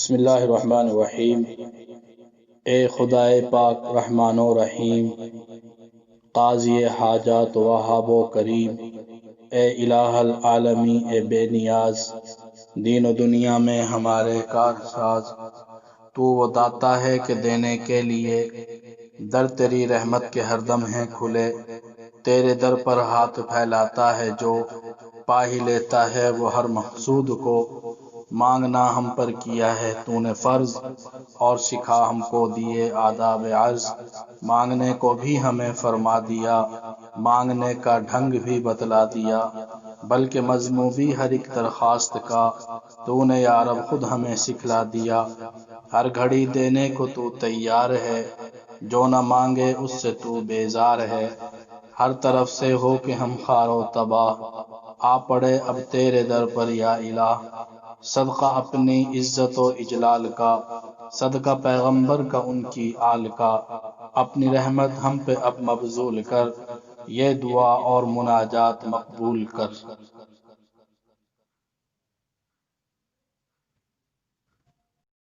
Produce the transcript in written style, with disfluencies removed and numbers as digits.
بسم اللہ الرحمن الرحیم۔ اے خدائے پاک رحمان و رحیم، قاضی حاجات وہاب و کریم، اے الہ العالمین، اے بے نیاز، دین و دنیا میں ہمارے کارساز۔ تو وہ داتا ہے کہ دینے کے لیے در تیری رحمت کے ہر دم ہیں کھلے۔ تیرے در پر ہاتھ پھیلاتا ہے جو پا ہی لیتا ہے وہ ہر محسود کو۔ مانگنا ہم پر کیا ہے تو نے فرض، اور سکھا ہم کو دیے آداب عرض۔ مانگنے کو بھی ہمیں فرما دیا، مانگنے کا ڈھنگ بھی بتلا دیا، بلکہ مضمون بھی ہر ایک درخواست کا تو نے یا رب خود ہمیں سکھلا دیا۔ ہر گھڑی دینے کو تو تیار ہے، جو نہ مانگے اس سے تو بیزار ہے۔ ہر طرف سے ہو کہ ہم خوار و تباہ، آ پڑے اب تیرے در پر یا الہ۔ صدقہ اپنی عزت و اجلال کا، صدقہ پیغمبر کا ان کی آل کا، اپنی رحمت ہم پہ اب مبذول کر، یہ دعا اور مناجات مقبول کر۔